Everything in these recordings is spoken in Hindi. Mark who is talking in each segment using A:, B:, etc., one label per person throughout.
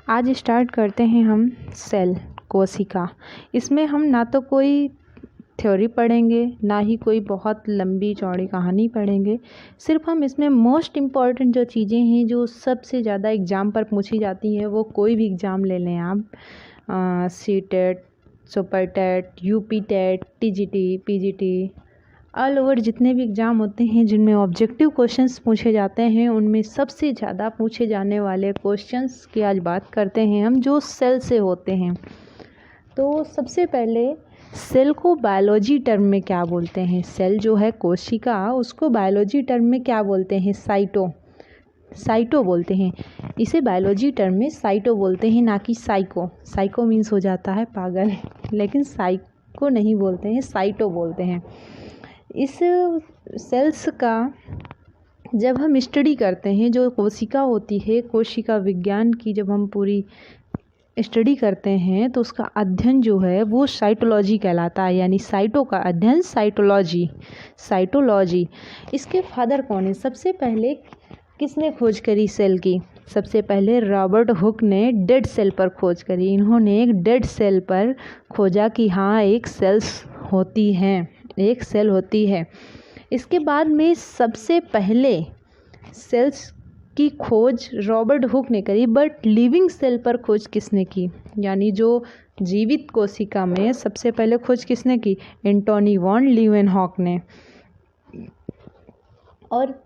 A: आज स्टार्ट करते हैं हम सेल कोशिका। इसमें हम ना तो कोई थ्योरी पढ़ेंगे ना ही कोई बहुत लंबी चौड़ी कहानी पढ़ेंगे। सिर्फ हम इसमें मोस्ट इम्पॉर्टेंट जो चीज़ें हैं जो सबसे ज़्यादा एग्ज़ाम पर पूछी जाती हैं, वो कोई भी एग्ज़ाम ले लें आप, C TET, super TET, UP TET, TGT, PGT, all over जितने भी एग्ज़ाम होते हैं जिनमें ऑब्जेक्टिव क्वेश्चंस पूछे जाते हैं, उनमें सबसे ज़्यादा पूछे जाने वाले क्वेश्चंस की आज बात करते हैं हम, जो सेल से होते हैं। तो सबसे पहले सेल को बायोलॉजी टर्म में क्या बोलते हैं? सेल जो है कोशिका, उसको बायोलॉजी टर्म में क्या बोलते हैं? साइटो बोलते हैं। इसे बायोलॉजी टर्म में साइटो बोलते हैं, ना कि साइको। साइको मीन्स हो जाता है पागल, लेकिन साइको नहीं बोलते हैं, साइटो बोलते हैं। इस सेल्स का जब हम स्टडी करते हैं, जो कोशिका होती है, कोशिका विज्ञान की जब हम पूरी स्टडी करते हैं तो उसका अध्ययन जो है वो साइटोलॉजी कहलाता है, यानी साइटो का अध्ययन साइटोलॉजी। इसके फादर कौन है? सबसे पहले किसने खोज करी सेल की? सबसे पहले रॉबर्ट हुक ने डेड सेल पर खोज करी। इन्होंने एक डेड सेल पर खोजा कि हाँ, एक सेल होती है। इसके बाद में सबसे पहले सेल्स की खोज रॉबर्ट हुक ने करी, बट लिविंग सेल पर खोज किसने की? यानी जो जीवित कोशिका में सबसे पहले खोज किसने की? एंटोनी वॉन लीवेनहॉक ने। और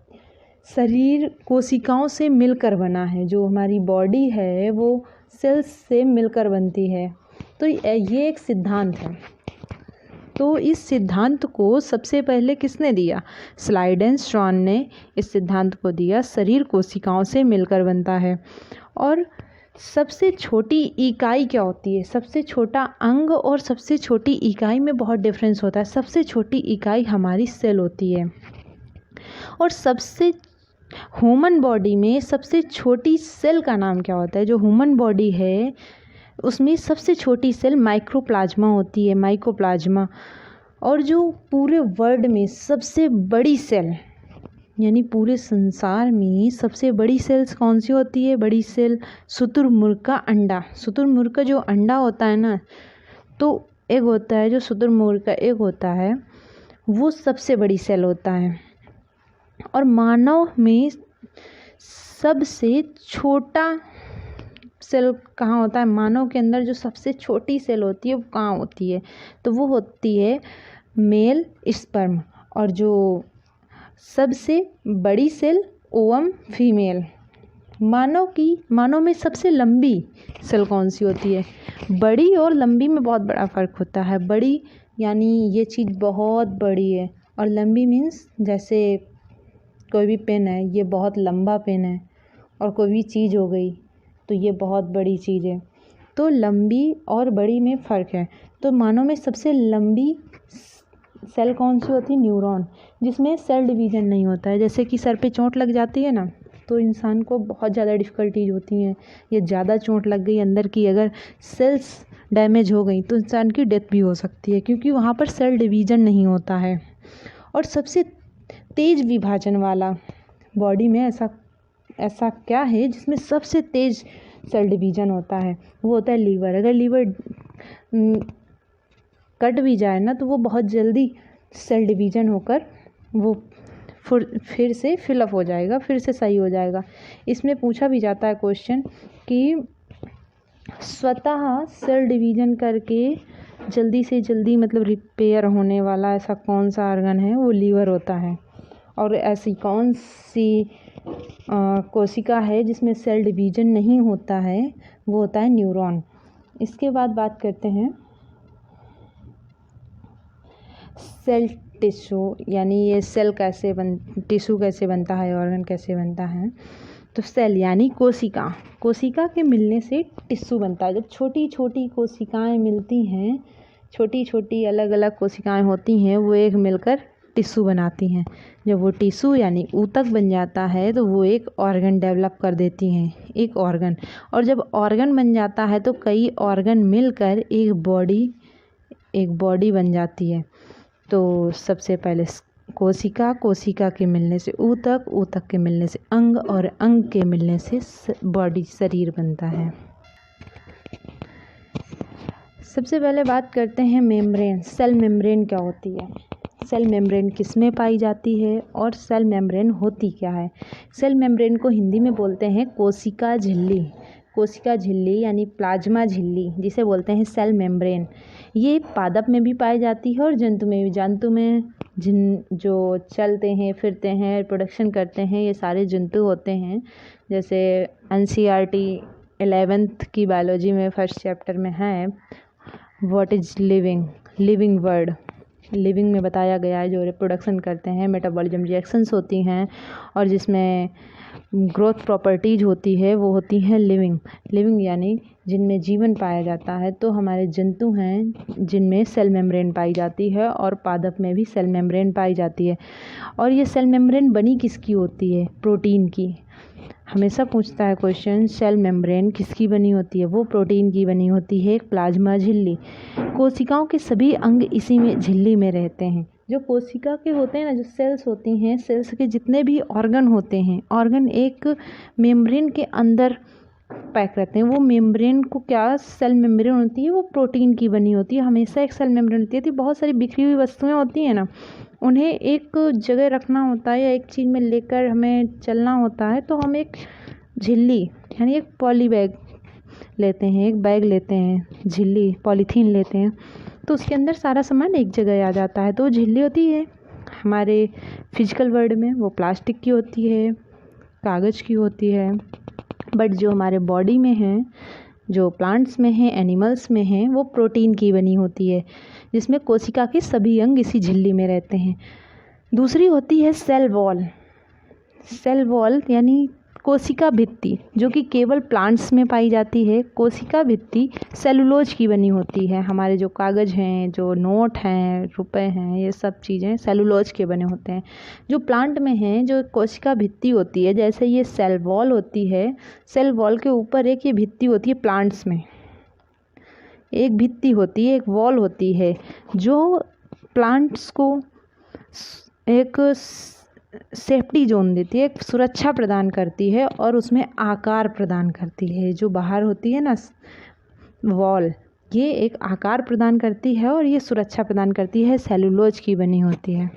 A: शरीर कोशिकाओं से मिलकर बना है, जो हमारी बॉडी है वो सेल्स से मिलकर बनती है। तो ये एक सिद्धांत है। तो इस सिद्धांत को सबसे पहले किसने दिया? स्लाइडेनस्ट्रॉन ने इस सिद्धांत को दिया, शरीर कोशिकाओं से मिलकर बनता है। और सबसे छोटी इकाई क्या होती है? सबसे छोटा अंग और सबसे छोटी इकाई में बहुत डिफरेंस होता है। सबसे छोटी इकाई हमारी सेल होती है। और सबसे ह्यूमन बॉडी में सबसे छोटी सेल का नाम क्या होता है? जो ह्यूमन बॉडी है उसमें सबसे छोटी सेल माइक्रोप्लाज्मा होती है, माइक्रोप्लाज्मा। और जो पूरे वर्ल्ड में सबसे बड़ी सेल, यानी पूरे संसार में सबसे बड़ी सेल्स कौन सी होती है? बड़ी सेल शुतुरमुर्ग का अंडा। शुतुरमुर्ग का जो अंडा होता है ना, तो एग होता है, जो शुतुरमुर्ग का एग होता है वो सबसे बड़ी सेल होता है। और मानव में सबसे छोटा सेल कहाँ होता है? मानव के अंदर जो सबसे छोटी सेल होती है वो कहाँ होती है? तो वो होती है मेल स्पर्म। और जो सबसे बड़ी सेल ओवम फीमेल। मानव में सबसे लंबी सेल कौन सी होती है? बड़ी और लंबी में बहुत बड़ा फ़र्क होता है। बड़ी यानी ये चीज़ बहुत बड़ी है, और लंबी मीन्स जैसे कोई भी पेन है, ये बहुत लंबा पेन है, और कोई भी चीज़ हो गई तो ये बहुत बड़ी चीज़ है। तो लंबी और बड़ी में फ़र्क है। तो मानव में सबसे लंबी सेल कौन सी होती है? न्यूरॉन, जिसमें सेल डिवीज़न नहीं होता है। जैसे कि सर पे चोट लग जाती है ना, तो इंसान को बहुत ज़्यादा डिफ़िकल्टीज होती हैं। ये ज़्यादा चोट लग गई अंदर की, अगर सेल्स डैमेज हो गई तो इंसान की डेथ भी हो सकती है, क्योंकि वहाँ पर सेल डिवीज़न नहीं होता है। और सबसे तेज़ विभाजन वाला बॉडी में ऐसा क्या है जिसमें सबसे तेज़ सेल डिवीज़न होता है? वो होता है लीवर। अगर लीवर कट भी जाए ना, तो वो बहुत जल्दी सेल डिवीज़न होकर वो फिर से फिलअप हो जाएगा, फिर से सही हो जाएगा। इसमें पूछा भी जाता है क्वेश्चन कि स्वतः सेल डिवीज़न करके जल्दी से जल्दी मतलब रिपेयर होने वाला ऐसा कौन सा ऑर्गन है? वो लीवर होता है। और ऐसी कौन सी कोशिका है जिसमें सेल डिवीज़न नहीं होता है? वो होता है न्यूरॉन। इसके बाद बात करते हैं सेल टिश्यू, यानी ये टिश्यू कैसे बनता है, ऑर्गन कैसे बनता है। तो सेल यानी कोशिका के मिलने से टिश्यू बनता है। जब छोटी छोटी कोशिकाएं मिलती हैं, छोटी छोटी अलग अलग कोशिकाएं होती हैं, वो एक मिलकर टिश्यू बनाती हैं। जब वो टिश्यू यानी ऊतक बन जाता है तो वो एक ऑर्गन डेवलप कर देती हैं, एक ऑर्गन। और जब ऑर्गन बन जाता है तो कई ऑर्गन मिलकर एक बॉडी बन जाती है। तो सबसे पहले कोशिका के मिलने से ऊतक के मिलने से अंग, और अंग के मिलने से बॉडी, शरीर बनता है। सबसे पहले बात करते हैं मेम्ब्रेन। सेल मेम्ब्रेन क्या होती है, सेल मेम्ब्रेन किस में पाई जाती है और सेल मेम्ब्रेन होती क्या है। सेल मेम्ब्रेन को हिंदी में बोलते हैं कोशिका झिल्ली। कोशिका झिल्ली यानी प्लाज्मा झिल्ली जिसे बोलते हैं सेल मेम्ब्रेन। ये पादप में भी पाई जाती है और जंतु में भी। जंतु में जो चलते हैं फिरते हैं रिप्रोडक्शन करते हैं ये सारे जंतु होते हैं। जैसे NCERT 11th की बायोलॉजी में फर्स्ट चैप्टर में है what is living word. Living में बताया गया है जो रिप्रोडक्शन करते हैं, मेटाबॉलिज्म रिएक्शंस होती हैं और जिसमें ग्रोथ प्रॉपर्टीज होती है वो होती हैं लिविंग यानी जिनमें जीवन पाया जाता है। तो हमारे जंतु हैं जिनमें सेल मेम्ब्रेन पाई जाती है और पादप में भी सेल मेम्ब्रेन पाई जाती है। और ये सेल मेम्ब्रेन बनी किसकी होती है, प्रोटीन की। हमेशा पूछता है क्वेश्चन, सेल मेम्ब्रेन किसकी बनी होती है, वो प्रोटीन की बनी होती है, एक प्लाज्मा झिल्ली। कोशिकाओं के सभी अंग इसी में झिल्ली में रहते हैं। जो कोशिका के होते हैं ना, जो सेल्स होती हैं, सेल्स के जितने भी ऑर्गन होते हैं, ऑर्गन एक मेम्ब्रेन के अंदर पैक रहते हैं। वो मेम्ब्रेन को क्या सेल मेम्ब्रेन होती है, वो प्रोटीन की बनी होती है। हमेशा एक सेल मेम्ब्रेन होती है। तो बहुत सारी बिखरी हुई वस्तुएं होती हैं ना, उन्हें एक जगह रखना होता है या एक चीज़ में लेकर हमें चलना होता है। तो हम एक झिल्ली यानी एक पॉली बैग लेते हैं, एक बैग लेते हैं, झिल्ली पॉलीथीन लेते हैं, तो उसके अंदर सारा सामान एक जगह आ जाता है, तो झिल्ली होती है। हमारे फिजिकल वर्ल्ड में वो प्लास्टिक की होती है, कागज़ की होती है। बट जो हमारे बॉडी में है, जो प्लांट्स में है, एनिमल्स में है, वो प्रोटीन की बनी होती है, जिसमें कोशिका के सभी अंग इसी झिल्ली में रहते हैं। दूसरी होती है सेल वॉल। सेल वॉल यानी कोशिका भित्ति, जो कि केवल प्लांट्स में पाई जाती है। कोशिका भित्ति सेलुलोज की बनी होती है। हमारे जो कागज़ हैं, जो नोट हैं, रुपए हैं, ये सब चीज़ें सेलुलोज के बने होते हैं। जो प्लांट में हैं, जो कोशिका भित्ति होती है, जैसे ये सेल वॉल होती है, सेल वॉल के ऊपर एक ये भित्ति होती है। प्लांट्स में एक भित्ति होती है, एक वॉल होती है, जो प्लांट्स को एक सेफ्टी जोन देती है, एक सुरक्षा प्रदान करती है और उसमें आकार प्रदान करती है। जो बाहर होती है ना वॉल, ये एक आकार प्रदान करती है और ये सुरक्षा प्रदान करती है, सेलुलोज की बनी होती है।